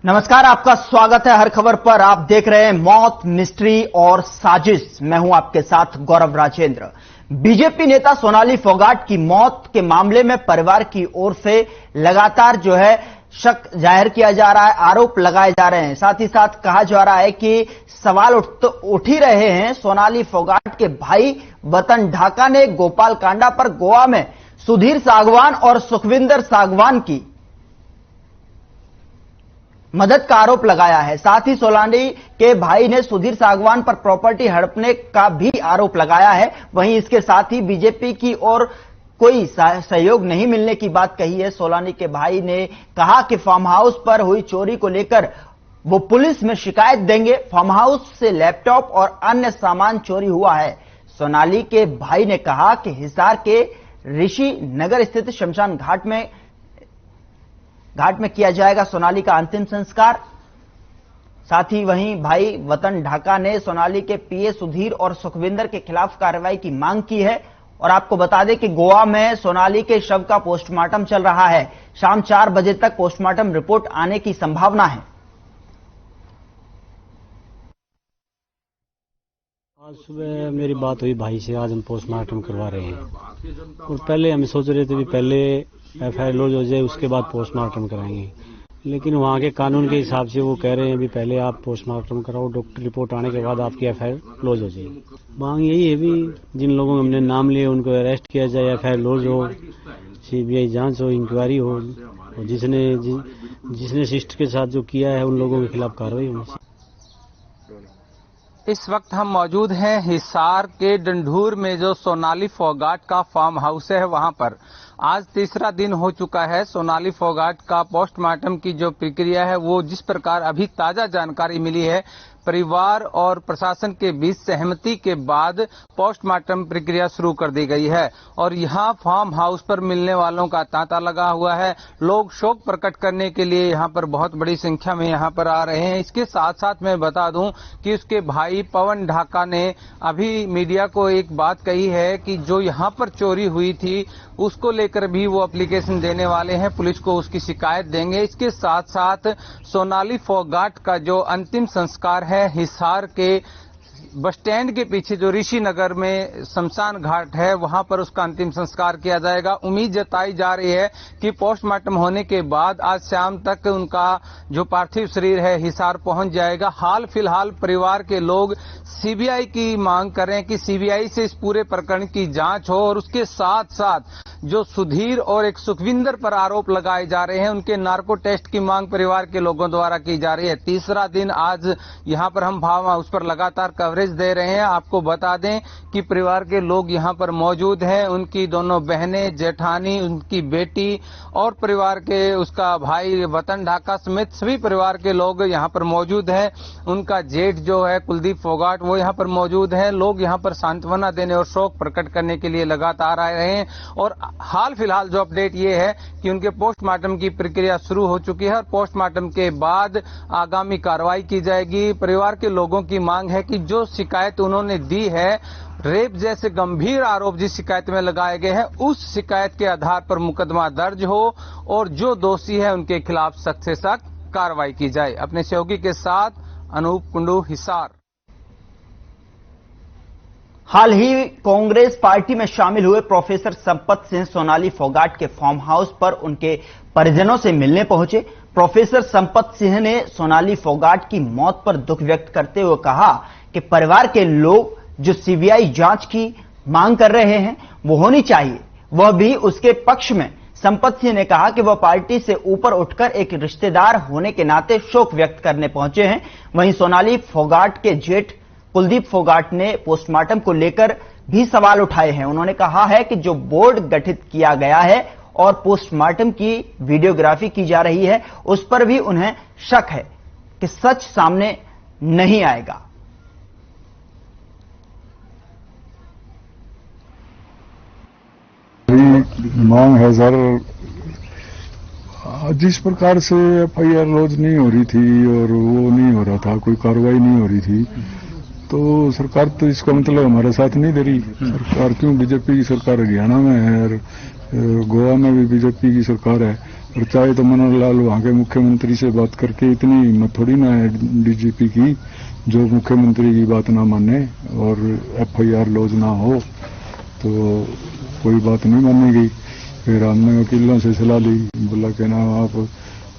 नमस्कार, आपका स्वागत है हर खबर पर। आप देख रहे हैं मौत, मिस्ट्री और साजिश। मैं हूं आपके साथ गौरव राजेंद्र। बीजेपी नेता सोनाली फोगाट की मौत के मामले में परिवार की ओर से लगातार जो है शक जाहिर किया जा रहा है, आरोप लगाए जा रहे हैं। साथ ही साथ कहा जा रहा है कि सवाल उठ ही रहे हैं सोनाली फोगाट के भाई वतन ढाका ने गोपाल कांडा पर गोवा में सुधीर सागवान और सुखविंदर सागवान की मदद का आरोप लगाया है। साथ ही सोनाली के भाई ने सुधीर सागवान पर प्रॉपर्टी हड़पने का भी आरोप लगाया है। वहीं इसके साथ ही बीजेपी की ओर कोई सहयोग नहीं मिलने की बात कही है। सोनाली के भाई ने कहा कि फार्म हाउस पर हुई चोरी को लेकर वो पुलिस में शिकायत देंगे। फार्म हाउस से लैपटॉप और अन्य सामान चोरी हुआ है। सोनाली के भाई ने कहा कि हिसार के ऋषि नगर स्थित शमशान घाट में किया जाएगा सोनाली का अंतिम संस्कार। साथ ही वहीं भाई वतन ढाका ने सोनाली के पीए सुधीर और सुखविंदर के खिलाफ कार्रवाई की मांग की है। और आपको बता दें कि गोवा में सोनाली के शव का पोस्टमार्टम चल रहा है। शाम 4 बजे तक पोस्टमार्टम रिपोर्ट आने की संभावना है। आज सुबह मेरी बात हुई भाई से, आज हम पोस्टमार्टम करवा रहे हैं। और पहले हम सोच रहे थे कि पहले एफआईआर लॉज हो जाए, उसके बाद पोस्टमार्टम कराएंगे, लेकिन वहाँ के कानून के हिसाब से वो कह रहे हैं अभी पहले आप पोस्टमार्टम कराओ, डॉक्टर रिपोर्ट आने के बाद आपकी एफआईआर लॉज हो जाएगी। मांग यही है भी जिन लोगों के हमने नाम लिए उनको अरेस्ट किया जाए, एफआईआर लॉज हो, सीबीआई जांच हो, इंक्वायरी हो, और जिसने शिष्ट के साथ जो किया है उन लोगों के खिलाफ कार्रवाई होनी चाहिए। इस वक्त हम मौजूद हैं हिसार के डंडूर में जो सोनाली फोगाट का फार्म हाउस है वहां पर। आज तीसरा दिन हो चुका है। सोनाली फोगाट का पोस्टमार्टम की जो प्रक्रिया है वो जिस प्रकार अभी ताजा जानकारी मिली है, परिवार और प्रशासन के बीच सहमति के बाद पोस्टमार्टम प्रक्रिया शुरू कर दी गई है। और यहाँ फार्म हाउस पर मिलने वालों का तांता लगा हुआ है। लोग शोक प्रकट करने के लिए यहाँ पर बहुत बड़ी संख्या में यहाँ पर आ रहे हैं। इसके साथ साथ मैं बता दूं कि उसके भाई पवन ढाका ने अभी मीडिया को एक बात कही है कि जो यहाँ पर चोरी हुई थी उसको लेकर भी वो एप्लीकेशन देने वाले हैं, पुलिस को उसकी शिकायत देंगे। इसके साथ साथ सोनाली फोगाट का जो अंतिम संस्कार है हिसार के बस स्टैंड के पीछे जो ऋषि नगर में शमशान घाट है वहां पर उसका अंतिम संस्कार किया जाएगा। उम्मीद जताई जा रही है कि पोस्टमार्टम होने के बाद आज शाम तक उनका जो पार्थिव शरीर है हिसार पहुंच जाएगा। हाल फिलहाल परिवार के लोग सीबीआई की मांग कर रहे हैं कि सीबीआई से इस पूरे प्रकरण की जांच हो और उसके साथ साथ जो सुधीर और एक सुखविंदर पर आरोप लगाए जा रहे हैं उनके नार्को टेस्ट की मांग परिवार के लोगों द्वारा की जा रही है। तीसरा दिन आज यहां पर हम फार्म हाउस पर लगातार कवरेज दे रहे हैं। आपको बता दें कि परिवार के लोग यहां पर मौजूद हैं, उनकी दोनों बहनें, जेठानी, उनकी बेटी और परिवार के उसका भाई वतन ढाका समेत सभी परिवार के लोग यहां पर मौजूद हैं। उनका जेठ जो है कुलदीप फोगाट वो यहां पर मौजूद है। लोग यहां पर सांत्वना देने और शोक प्रकट करने के लिए लगातार आए रहे हैं। और हाल फिलहाल जो अपडेट ये है कि उनके पोस्टमार्टम की प्रक्रिया शुरू हो चुकी है और पोस्टमार्टम के बाद आगामी कार्रवाई की जाएगी। परिवार के लोगों की मांग है कि जो शिकायत उन्होंने दी है, रेप जैसे गंभीर आरोप जिस शिकायत में लगाए गए हैं, उस शिकायत के आधार पर मुकदमा दर्ज हो और जो दोषी है उनके खिलाफ सख्त से सख्त कार्रवाई की जाए। अपने सहयोगी के साथ अनूप कुंडू, हिसार। हाल ही कांग्रेस पार्टी में शामिल हुए प्रोफेसर संपत सिंह सोनाली फोगाट के फार्म हाउस पर उनके परिजनों से मिलने पहुंचे। प्रोफेसर संपत सिंह ने सोनाली फोगाट की मौत पर दुख व्यक्त करते हुए कहा कि परिवार के लोग जो सीबीआई जांच की मांग कर रहे हैं वो होनी चाहिए, वह भी उसके पक्ष में। संपत सिंह ने कहा कि वह पार्टी से ऊपर उठकर एक रिश्तेदार होने के नाते शोक व्यक्त करने पहुंचे हैं। वहीं सोनाली फोगाट के जेठ कुलदीप फोगाट ने पोस्टमार्टम को लेकर भी सवाल उठाए हैं। उन्होंने कहा है कि जो बोर्ड गठित किया गया है और पोस्टमार्टम की वीडियोग्राफी की जा रही है उस पर भी उन्हें शक है कि सच सामने नहीं आएगा। मांग है सर, जिस प्रकार से एफआईआर लॉज नहीं हो रही थी और वो नहीं हो रहा था, कोई कार्रवाई नहीं हो रही थी, तो सरकार तो इसका मतलब हमारा साथ नहीं दे रही। सरकार क्यों, बीजेपी की सरकार हरियाणा में है और गोवा में भी बीजेपी की सरकार है। और चाहे तो मनोहर लाल वहां के मुख्यमंत्री से बात करके इतनी हिम्मत थोड़ी ना है डीजीपी की जो मुख्यमंत्री की बात ना माने और एफआईआर लॉज ना हो तो कोई बात नहीं मानेगी। फिर हमने वकीलों से सलाह ली, बोला कि ना आप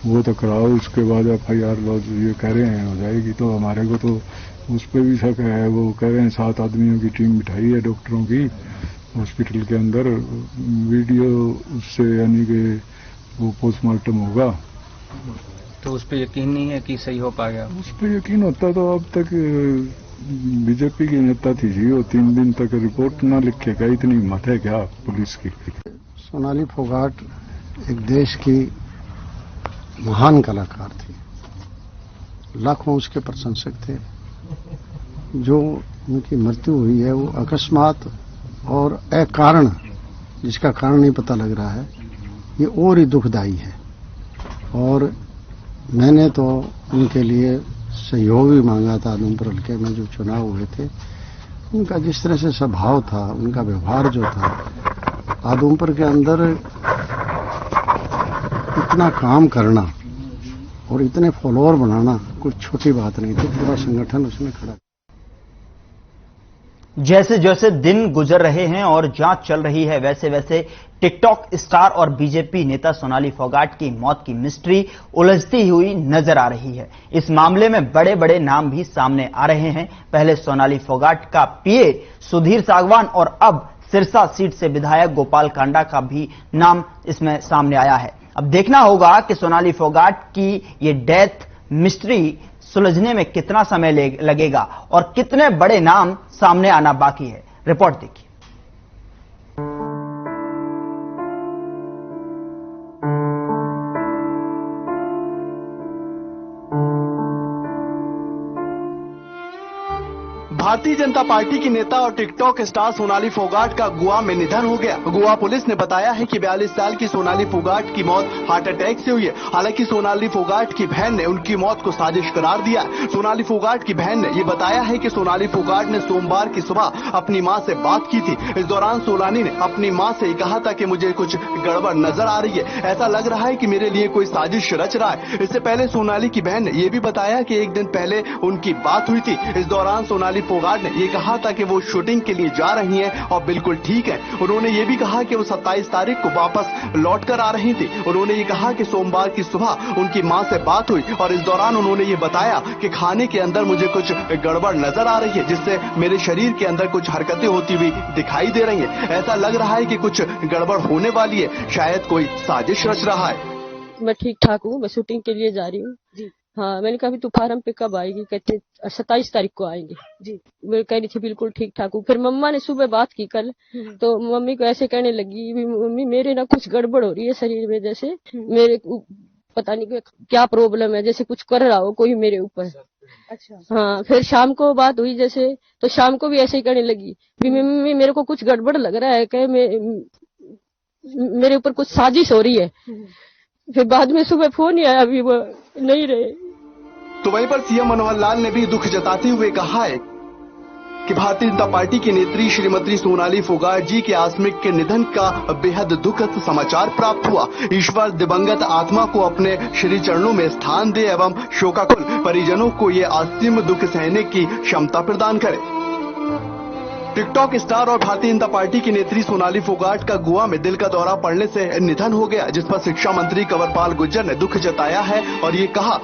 वो तो कराओ, उसके बाद एफआईआर लॉज ये कह रहे हैं हो जाएगी। तो हमारे को तो उस पर भी शक है। वो कह रहे हैं 7 आदमियों की टीम बिठाई है डॉक्टरों की हॉस्पिटल के अंदर, वीडियो उससे यानी कि वो पोस्टमार्टम होगा। तो उस पर यकीन नहीं है कि सही हो पाएगा? उस पर यकीन होता तो अब तक बीजेपी की नेता थी जी, वो 3 दिन तक रिपोर्ट ना लिखेगा, इतनी हिम्मत है क्या पुलिस की। सोनाली फोगाट एक देश की महान कलाकार थी, लाखों उसके प्रशंसक थे। जो उनकी मृत्यु हुई है वो अकस्मात और अकारण, जिसका कारण नहीं पता लग रहा है, ये और ही दुखदायी है। और मैंने तो उनके लिए सहयोग भी मांगा था। आदमपुर हल्के में जो चुनाव हुए थे, उनका जिस तरह से स्वभाव था, उनका व्यवहार जो था, आदमपुर के अंदर इतना काम करना और इतने फॉलोअर बनाना कुछ छोटी बात नहीं थी। पूरा संगठन उसमें खड़ा। जैसे जैसे दिन गुजर रहे हैं और जांच चल रही है, वैसे वैसे टिकटॉक स्टार और बीजेपी नेता सोनाली फोगाट की मौत की मिस्ट्री उलझती हुई नजर आ रही है। इस मामले में बड़े बड़े नाम भी सामने आ रहे हैं। पहले सोनाली फोगाट का पीए सुधीर सागवान और अब सिरसा सीट से विधायक गोपाल कांडा का भी नाम इसमें सामने आया है। अब देखना होगा कि सोनाली फोगाट की ये डेथ मिस्ट्री सुलझने में कितना समय लगेगा और कितने बड़े नाम सामने आना बाकी है। रिपोर्ट देखिए। भारतीय जनता पार्टी की नेता और टिकटॉक स्टार सोनाली फोगाट का गोवा में निधन हो गया। गोवा पुलिस ने बताया है कि 42 साल की सोनाली फोगाट की मौत हार्ट अटैक से हुई है। हालांकि सोनाली फोगाट की बहन ने उनकी मौत को साजिश करार दिया है। सोनाली फोगाट की बहन ने ये बताया है कि सोनाली फोगाट ने सोमवार की सुबह अपनी मां से बात की थी। इस दौरान सोनाली ने अपनी मां से कहा था कि मुझे कुछ गड़बड़ नजर आ रही है, ऐसा लग रहा है कि मेरे लिए कोई साजिश रच रहा है। इससे पहले सोनाली की बहन ने यह भी बताया कि एक दिन पहले उनकी बात हुई थी। इस दौरान सोनाली फोगाट ने यह कहा था कि वो शूटिंग के लिए जा रही हैं और बिल्कुल ठीक है। उन्होंने ये भी कहा कि वो 27 तारीख को वापस लौट कर आ रही थी। उन्होंने ये कहा कि सोमवार की सुबह उनकी मां से बात हुई और इस दौरान उन्होंने ये बताया कि खाने के अंदर मुझे कुछ गड़बड़ नजर आ रही है, जिससे मेरे शरीर के अंदर कुछ हरकतें होती हुई दिखाई दे रही है। ऐसा लग रहा है कि कुछ गड़बड़ होने वाली है, शायद कोई साजिश रच रहा है। मैं ठीक ठाक हूँ, मैं शूटिंग के लिए जा रही हूँ जी। हाँ, मैंने कहा तू फार्म पे कब आएगी? कहते 27 तारीख को आएंगे जी। मैं कह रही थी बिल्कुल ठीक ठाक हूँ। फिर मम्मा ने सुबह बात की कल, तो मम्मी को ऐसे कहने लगी, मम्मी मेरे ना कुछ गड़बड़ हो रही है शरीर में, जैसे मेरे पता नहीं क्या प्रॉब्लम है, जैसे कुछ कर रहा हो कोई मेरे ऊपर। अच्छा। हाँ, फिर शाम को बात हुई जैसे, तो शाम को भी ऐसे ही कहने लगी, मम्मी मेरे को कुछ गड़बड़ लग रहा है, कहे मेरे ऊपर कुछ साजिश हो रही है। फिर बाद में सुबह फोन ही आया, अभी वो नहीं रहे। तो वहीं पर सीएम मनोहर लाल ने भी दुख जताते हुए कहा है कि भारतीय जनता पार्टी की नेत्री श्रीमती सोनाली फोगाट जी के आकस्मिक के निधन का बेहद दुखद समाचार प्राप्त हुआ। ईश्वर दिवंगत आत्मा को अपने श्री चरणों में स्थान दे एवं शोकाकुल परिजनों को ये असीम दुख सहने की क्षमता प्रदान करे। टिकटॉक स्टार और भारतीय जनता पार्टी की नेत्री सोनाली फोगाट का गोवा में दिल का दौरा पड़ने से निधन हो गया, जिस पर शिक्षा मंत्री कंवरपाल गुर्जर ने दुख जताया है और ये कहा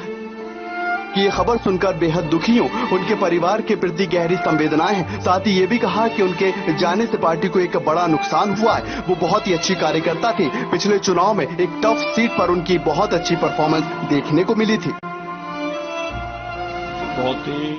कि ये खबर सुनकर बेहद दुखी हूँ। उनके परिवार के प्रति गहरी संवेदनाएं हैं। साथ ही ये भी कहा कि उनके जाने से पार्टी को एक बड़ा नुकसान हुआ है। वो बहुत ही अच्छी कार्यकर्ता थी। पिछले चुनाव में एक टफ सीट पर उनकी बहुत अच्छी परफॉर्मेंस देखने को मिली थी। बहुत ही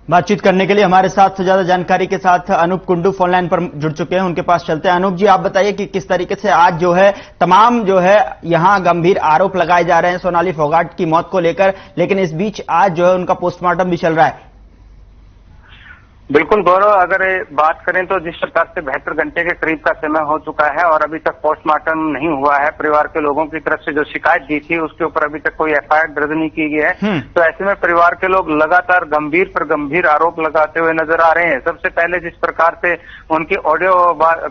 बातचीत करने के लिए हमारे साथ से ज्यादा जानकारी के साथ अनूप कुंडू फोन लाइन पर जुड़ चुके हैं, उनके पास चलते हैं। अनूप जी, आप बताइए कि किस तरीके से आज जो है तमाम जो है यहां गंभीर आरोप लगाए जा रहे हैं सोनाली फोगाट की मौत को लेकर, लेकिन इस बीच आज जो है उनका पोस्टमार्टम भी चल रहा है। बिल्कुल गौरव, अगर बात करें तो जिस प्रकार से 72 घंटे के करीब का समय हो चुका है और अभी तक पोस्टमार्टम नहीं हुआ है, परिवार के लोगों की तरफ से जो शिकायत दी थी उसके ऊपर अभी तक कोई एफआईआर दर्ज नहीं की गई है, तो ऐसे में परिवार के लोग लगातार गंभीर पर गंभीर आरोप लगाते हुए नजर आ रहे हैं। सबसे पहले जिस प्रकार से उनकी ऑडियो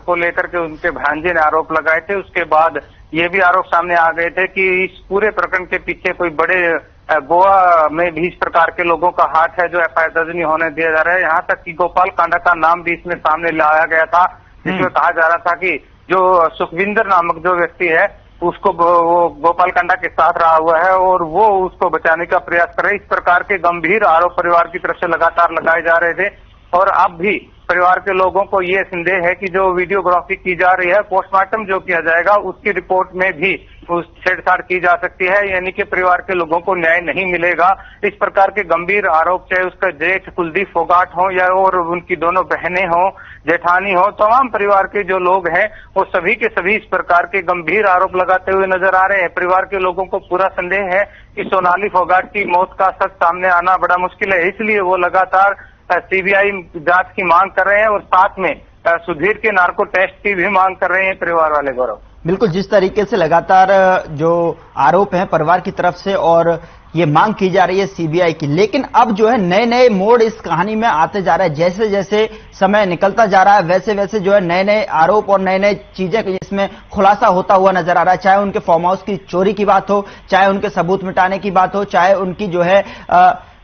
को लेकर के उनके भांजे ने आरोप लगाए थे, उसके बाद ये भी आरोप सामने आ गए थे कि इस पूरे प्रकरण के पीछे कोई बड़े गोवा में भी इस प्रकार के लोगों का हाथ है जो एफआईआर दर्ज नहीं होने दिया जा रहा है। यहाँ तक कि गोपाल कांडा का नाम भी इसमें सामने लाया गया था, जिसमें कहा जा रहा था कि जो सुखविंदर नामक जो व्यक्ति है उसको वो गोपाल कांडा के साथ रहा हुआ है और वो उसको बचाने का प्रयास कर रहे। इस प्रकार के गंभीर आरोप परिवार की तरफ से लगातार लगाए जा रहे थे और अब भी परिवार के लोगों को ये संदेह है कि जो वीडियोग्राफी की जा रही है, पोस्टमार्टम जो किया जाएगा उसकी रिपोर्ट में भी उस छेड़छाड़ की जा सकती है, यानी कि परिवार के लोगों को न्याय नहीं मिलेगा। इस प्रकार के गंभीर आरोप चाहे उसका जेठ कुलदीप फोगाट हो या और उनकी दोनों बहनें हो, जेठानी हो, तमाम परिवार के जो लोग हैं वो सभी के सभी इस प्रकार के गंभीर आरोप लगाते हुए नजर आ रहे हैं। परिवार के लोगों को पूरा संदेह है कि सोनाली फोगाट की मौत का सच सामने आना बड़ा मुश्किल है, इसलिए वो लगातार सीबीआई जांच की मांग कर रहे हैं और साथ में सुधीर के नार्को टेस्ट की भी मांग कर रहे हैं परिवार वाले। गौरव, बिल्कुल, जिस तरीके से लगातार जो आरोप हैं परिवार की तरफ से और ये मांग की जा रही है सीबीआई की, लेकिन अब जो है नए नए मोड़ इस कहानी में आते जा रहा है। जैसे जैसे समय निकलता जा रहा है वैसे वैसे जो है नए नए आरोप और नए नए चीजें इसमें खुलासा होता हुआ नजर आ रहा है। चाहे उनके फार्म हाउस की चोरी की बात हो, चाहे उनके सबूत मिटाने की बात हो, चाहे उनकी जो है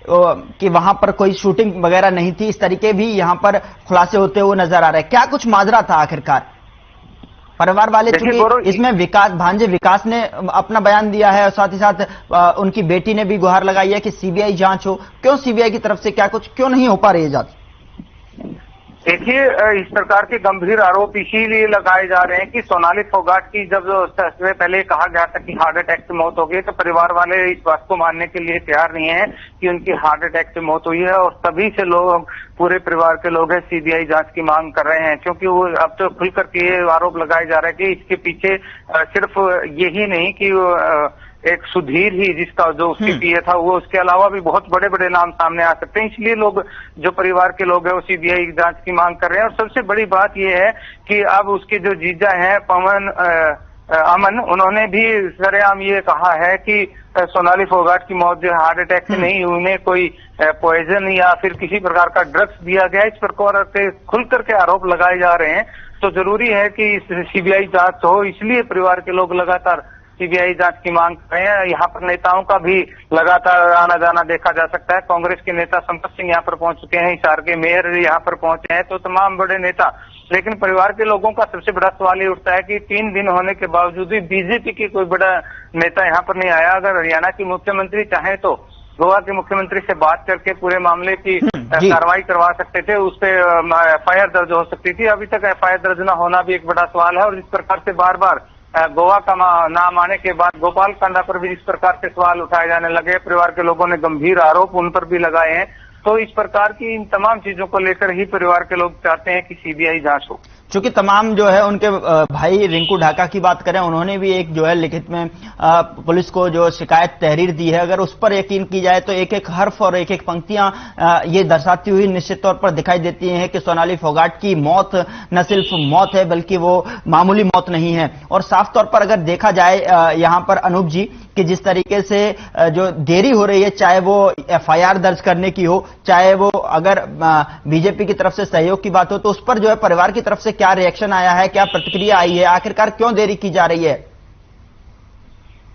कि वहां पर कोई शूटिंग वगैरह नहीं थी, इस तरीके भी यहां पर खुलासे होते हुए नजर आ रहे हैं। क्या कुछ माजरा था आखिरकार? परिवार वाले चूंकि इसमें भांजे विकास ने अपना बयान दिया है और साथ ही साथ उनकी बेटी ने भी गुहार लगाई है कि सीबीआई जांच हो। क्यों सीबीआई की तरफ से क्यों नहीं हो पा रही है जांच? देखिए, इस प्रकार के गंभीर आरोप इसीलिए लगाए जा रहे हैं कि सोनाली फोगाट की जब सबसे पहले कहा गया था कि हार्ट अटैक से मौत हो गई, तो परिवार वाले इस बात को मानने के लिए तैयार नहीं है कि उनकी हार्ट अटैक से मौत हुई है और सभी से लोग, पूरे परिवार के लोग हैं, सीबीआई जांच की मांग कर रहे हैं। क्योंकि वो अब तो खुल करके ये आरोप लगाए जा रहे हैं कि इसके पीछे सिर्फ यही नहीं कि एक सुधीर ही जिसका जो उसके पीए था, वो उसके अलावा भी बहुत बड़े बड़े नाम सामने आ सकते हैं। इसलिए लोग, जो परिवार के लोग हैं, वो सीबीआई जांच की मांग कर रहे हैं। और सबसे बड़ी बात यह है कि अब उसके जो जीजा हैं अमन, उन्होंने भी सरेआम ये कहा है कि सोनाली फोगाट की मौत जो हार्ट अटैक से नहीं, उन्हें कोई पॉइजन या फिर किसी प्रकार का ड्रग्स दिया गया, इस प्रकार के खुल करके आरोप लगाए जा रहे हैं। तो जरूरी है कि सीबीआई जांच हो, इसलिए परिवार के लोग लगातार सीबीआई जांच की मांग कर रहे हैं। यहाँ पर नेताओं का भी लगातार आना जाना देखा जा सकता है। कांग्रेस के नेता संपत सिंह यहाँ पर पहुंच चुके हैं, हिसार के मेयर यहाँ पर पहुंचे हैं, तो तमाम बड़े नेता। लेकिन परिवार के लोगों का सबसे बड़ा सवाल ये उठता है कि 3 दिन होने के बावजूद भी बीजेपी की कोई बड़ा नेता यहाँ पर नहीं आया। अगर हरियाणा की मुख्यमंत्री चाहे तो गोवा के मुख्यमंत्री से बात करके पूरे मामले की कार्रवाई करवा सकते थे, उस पर एफआईआर दर्ज हो सकती थी। अभी तक एफआईआर दर्ज न होना भी एक बड़ा सवाल है। और जिस प्रकार से बार बार गोवा का नाम आने के बाद गोपाल कांडा पर भी इस प्रकार के सवाल उठाए जाने लगे, परिवार के लोगों ने गंभीर आरोप उन पर भी लगाए हैं। तो इस प्रकार की इन तमाम चीजों को लेकर ही परिवार के लोग चाहते हैं कि सीबीआई जांच हो। चूंकि तमाम जो है उनके भाई रिंकू ढाका की बात करें, उन्होंने भी एक जो है लिखित में पुलिस को जो शिकायत तहरीर दी है, अगर उस पर यकीन की जाए तो एक एक हर्फ और एक एक पंक्तियां ये दर्शाती हुई निश्चित तौर पर दिखाई देती हैं कि सोनाली फोगाट की मौत न सिर्फ मौत है बल्कि वो मामूली मौत नहीं है। और साफ तौर पर अगर देखा जाए यहां पर अनूप जी कि जिस तरीके से जो देरी हो रही है, चाहे वो एफआईआर दर्ज करने की हो, चाहे वो अगर बीजेपी की तरफ से सहयोग की बात हो, तो उस पर जो है परिवार की तरफ से क्या रिएक्शन आया है, क्या प्रतिक्रिया आई है, आखिरकार क्यों देरी की जा रही है?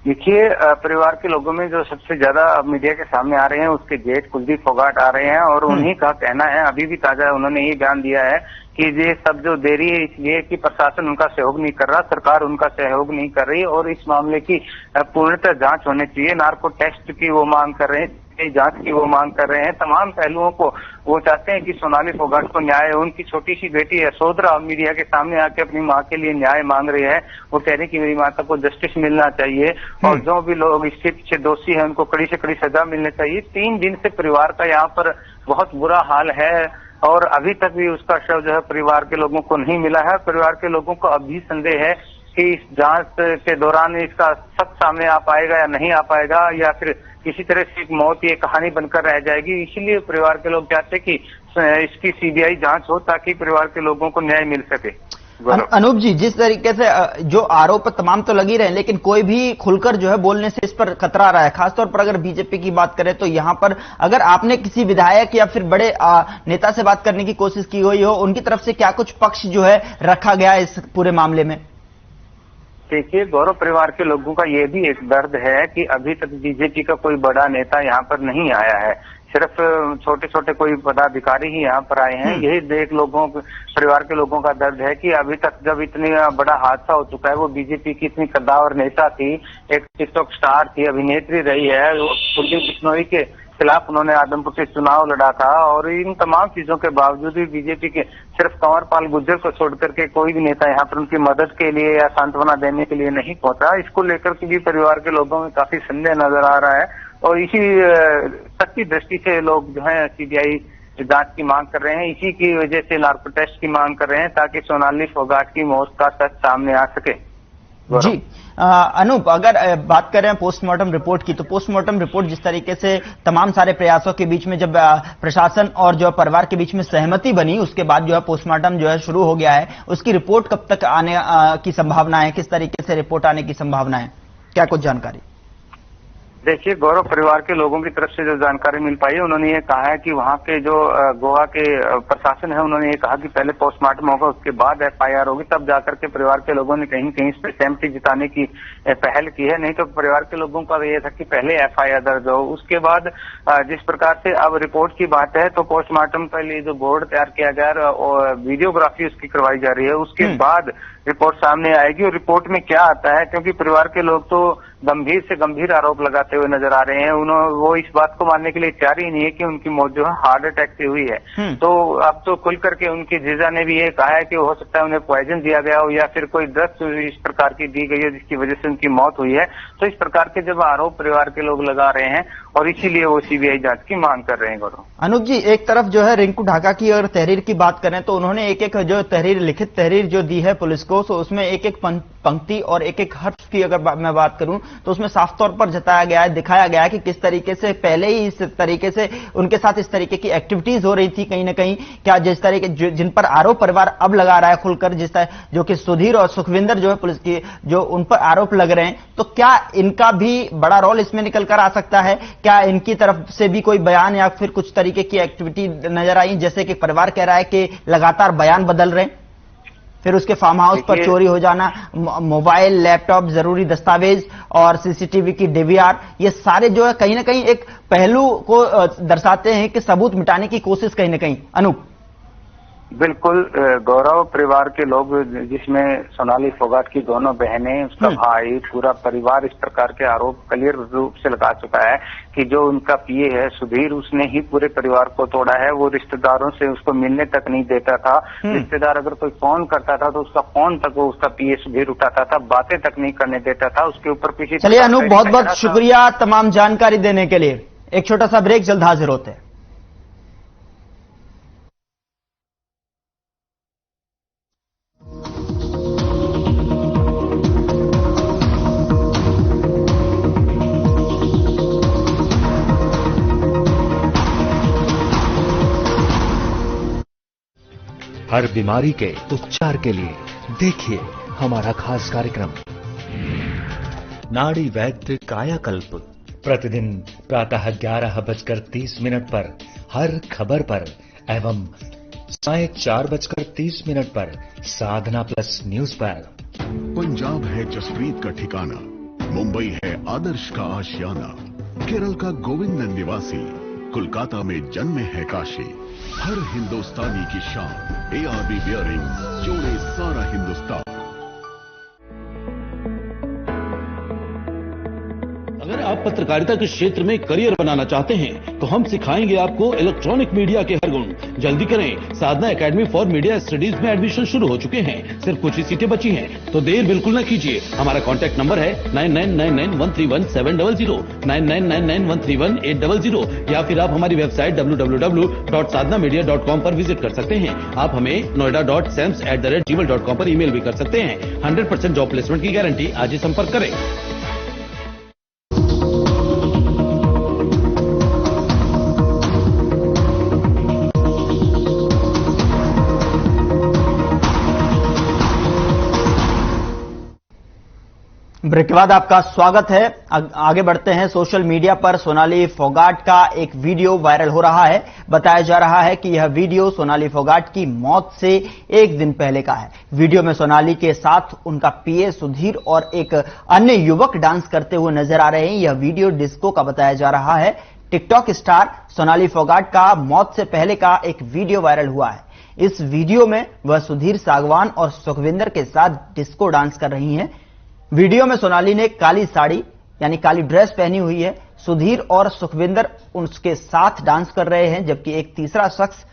देखिए, परिवार के लोगों में जो सबसे ज्यादा मीडिया के सामने आ रहे हैं उसके जेठ कुलदीप फोगाट आ रहे हैं और उन्हीं का कहना है, अभी भी ताजा उन्होंने ये बयान दिया है कि ये सब जो देरी है इसलिए कि प्रशासन उनका सहयोग नहीं कर रहा, सरकार उनका सहयोग नहीं कर रही और इस मामले की पूर्णतः जांच होनी चाहिए। नार्को टेस्ट की वो मांग कर रहे हैं सीबीआई जांच की वो मांग कर रहे हैं। तमाम पहलुओं को वो चाहते हैं कि सोनाली फोगाट को न्याय, उनकी छोटी सी बेटी यशोधरा मीडिया के सामने आके अपनी माँ के लिए न्याय मांग रही है। वो कह रही कि मेरी माता को जस्टिस मिलना चाहिए और जो भी लोग इसके पीछे दोषी हैं उनको कड़ी से कड़ी सजा मिलनी चाहिए। 3 दिन से परिवार का यहाँ पर बहुत बुरा हाल है और अभी तक भी उसका शव जो है परिवार के लोगों को नहीं मिला है। परिवार के लोगों को अभी संदेह है कि इस जांच के दौरान इसका सच सामने आ पाएगा या नहीं आ पाएगा, या फिर किसी तरह से एक मौत ये कहानी बनकर रह जाएगी। इसीलिए परिवार के लोग चाहते कि इसकी सीबीआई जांच हो ताकि परिवार के लोगों को न्याय मिल सके। अनूप जी, जिस तरीके से जो आरोप तमाम तो लगी रहे हैं, लेकिन कोई भी खुलकर जो है बोलने से इस पर कतरा रहा है। खासतौर पर अगर बीजेपी की बात करें तो यहां पर अगर आपने किसी विधायक या फिर बड़े नेता से बात करने की कोशिश की हुई हो, उनकी तरफ से क्या कुछ पक्ष जो है रखा गया है इस पूरे मामले में? देखिए, गौरव, परिवार के लोगों का ये भी एक दर्द है कि अभी तक बीजेपी का कोई बड़ा नेता यहाँ पर नहीं आया है। सिर्फ छोटे छोटे कोई पदाधिकारी ही यहाँ पर आए हैं। यही देख परिवार के लोगों का दर्द है कि अभी तक जब इतना बड़ा हादसा हो चुका है, वो बीजेपी की इतनी कद्दावर नेता थी, एक टिकटॉक स्टार थी, अभिनेत्री रही है, कुलदीप बिश्नोई के खिलाफ उन्होंने आदमपुर से चुनाव लड़ा था और इन तमाम चीजों के बावजूद भी बीजेपी के सिर्फ कंवर पाल गुर्जर को छोड़ करके कोई भी नेता यहाँ पर उनकी मदद के लिए या सांत्वना देने के लिए नहीं पहुंचा। इसको लेकर के भी परिवार के लोगों में काफी संदेह नजर आ रहा है और इसी सच्ची दृष्टि से लोग जो है सीबीआई जांच की मांग कर रहे हैं। इसी की वजह से नार्को टेस्ट की मांग कर रहे हैं ताकि सोनाली फोगाट की मौत का सच सामने आ सके। जी अनूप, अगर बात करें पोस्टमार्टम रिपोर्ट की, तो पोस्टमार्टम रिपोर्ट जिस तरीके से तमाम सारे प्रयासों के बीच में जब प्रशासन और जो परिवार के बीच में सहमति बनी, उसके बाद जो है पोस्टमार्टम जो है शुरू हो गया है, उसकी रिपोर्ट कब तक आने की संभावना है? किस तरीके से रिपोर्ट आने की संभावना है? क्या कुछ जानकारी? देखिए गौरव, परिवार के लोगों की तरफ से जो जानकारी मिल पाई है, उन्होंने ये कहा है कि वहाँ के जो गोवा के प्रशासन है, उन्होंने ये कहा कि पहले पोस्टमार्टम होगा, उसके बाद एफआईआर होगी, तब जाकर के परिवार के लोगों ने कहीं कहीं इस पर सहमति जताने की पहल की है। नहीं तो परिवार के लोगों का ये था कि पहले एफआईआर दर्ज हो, उसके बाद जिस प्रकार से अब रिपोर्ट की बात है तो पोस्टमार्टम के लिए जो बोर्ड तैयार किया गया और वीडियोग्राफी उसकी करवाई जा रही है, उसके बाद रिपोर्ट सामने आएगी। और रिपोर्ट में क्या आता है, क्योंकि परिवार के लोग तो गंभीर से गंभीर आरोप लगाते हुए नजर आ रहे हैं, वो इस बात को मानने के लिए तैयार ही नहीं है कि उनकी मौत जो है हार्ट अटैक से हुई है। तो अब तो खुल करके उनकी जीजा ने भी ये कहा है कि हो सकता है उन्हें पॉइजन दिया गया हो या फिर कोई ड्रग्स इस प्रकार की दी गई है जिसकी वजह से उनकी मौत हुई है। तो इस प्रकार के जब आरोप परिवार के लोग लगा रहे हैं और इसीलिए वो सीबीआई जांच की मांग कर रहे हैं। गौरव, अनूप जी, एक तरफ जो है रिंकू ढाका की अगर तहरीर की बात करें तो उन्होंने एक एक जो तहरीर, लिखित तहरीर जो दी है पुलिस को, तो उसमें एक एक पंक्ति और एक एक हर्फ की अगर मैं बात करूं तो उसमें साफ तौर पर जताया गया है, दिखाया गया है कि किस तरीके से पहले ही इस तरीके से उनके साथ इस तरीके की एक्टिविटीज हो रही थी कहीं ना कहीं। क्या जिस तरीके जिन पर आरोप परिवार अब लगा रहा है खुलकर, जिस तरह जो कि सुधीर और सुखविंदर जो है पुलिस की जो उन पर आरोप लग रहे हैं, तो क्या इनका भी बड़ा रोल इसमें निकल कर आ सकता है? क्या इनकी तरफ से भी कोई बयान या फिर कुछ तरीके की एक्टिविटी नजर आई? जैसे कि परिवार कह रहा है कि लगातार बयान बदल रहे हैं, फिर उसके फार्म हाउस पर चोरी हो जाना, मोबाइल, लैपटॉप, जरूरी दस्तावेज और सीसीटीवी की डीवीआर, ये सारे जो है कहीं ना कहीं एक पहलू को दर्शाते हैं कि सबूत मिटाने की कोशिश कहीं ना कहीं। अनूप, बिल्कुल गौरव, परिवार के लोग जिसमें सोनाली फोगाट की दोनों बहनें, उसका भाई, पूरा परिवार इस प्रकार के आरोप क्लियर रूप से लगा चुका है कि जो उनका पीए है सुधीर, उसने ही पूरे परिवार को तोड़ा है। वो रिश्तेदारों से उसको मिलने तक नहीं देता था। रिश्तेदार अगर कोई फोन करता था तो उसका फोन तक वो उसका पीए सुधीर उठाता था, बातें तक नहीं करने देता था, उसके ऊपर पीछे। चलिए अनूप, बहुत बहुत शुक्रिया तमाम जानकारी देने के लिए। एक छोटा सा ब्रेक, जल्द हाजिर होते हैं। हर बीमारी के उपचार के लिए देखिए हमारा खास कार्यक्रम नाड़ी वैद्य कायाकल्प, प्रतिदिन प्रातः 11:30 पर हर खबर पर एवं साय 4:30 पर साधना प्लस न्यूज पर। पंजाब है जसप्रीत का ठिकाना, मुंबई है आदर्श का आशियाना, केरल का गोविंदन निवासी, कोलकाता में जन्म है काशी। हर हिंदुस्तानी की शान, ARB बियरिंग जोड़े सारा हिंदुस्तान। अगर आप आप पत्रकारिता के क्षेत्र में करियर बनाना चाहते हैं तो हम सिखाएंगे आपको इलेक्ट्रॉनिक मीडिया के हर गुण। जल्दी करें, साधना एकेडमी फॉर मीडिया स्टडीज में एडमिशन शुरू हो चुके हैं। सिर्फ कुछ ही सीटें बची हैं, तो देर बिल्कुल न कीजिए। हमारा कॉन्टैक्ट नंबर है 9999131700, 9999131800, या फिर आप हमारी वेबसाइट www.sadhnamedia.com पर विजिट कर सकते हैं। आप हमें noida.sams@gmail.com पर ईमेल भी कर सकते हैं। 100% जॉब प्लेसमेंट की गारंटी। आज ही संपर्क करें। ब्रेक के बाद आपका स्वागत है। आगे बढ़ते हैं। सोशल मीडिया पर सोनाली फोगाट का एक वीडियो वायरल हो रहा है। बताया जा रहा है कि यह वीडियो सोनाली फोगाट की मौत से एक दिन पहले का है। वीडियो में सोनाली के साथ उनका पीए सुधीर और एक अन्य युवक डांस करते हुए नजर आ रहे हैं। यह वीडियो डिस्को का बताया जा रहा है। टिकटॉक स्टार सोनाली फोगाट का मौत से पहले का एक वीडियो वायरल हुआ है। इस वीडियो में वह सुधीर सागवान और सुखविंदर के साथ डिस्को डांस कर रही हैं। वीडियो में सोनाली ने काली साड़ी यानी काली ड्रेस पहनी हुई है। सुधीर और सुखविंदर उसके साथ डांस कर रहे हैं, जबकि एक तीसरा शख्स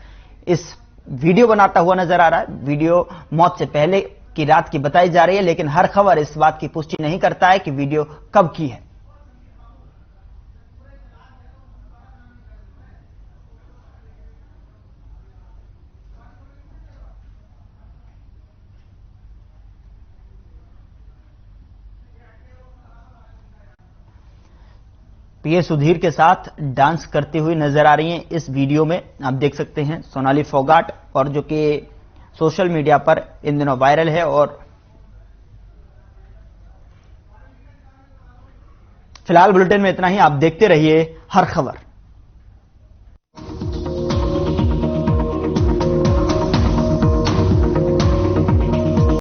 इस वीडियो बनाता हुआ नजर आ रहा है। वीडियो मौत से पहले की रात की बताई जा रही है, लेकिन हर खबर इस बात की पुष्टि नहीं करता है कि वीडियो कब की है। पीए सुधीर के साथ डांस करती हुई नजर आ रही हैं। इस वीडियो में आप देख सकते हैं सोनाली फोगाट, और जो कि सोशल मीडिया पर इन दिनों वायरल है। और फिलहाल बुलेटिन में इतना ही। आप देखते रहिए हर खबर।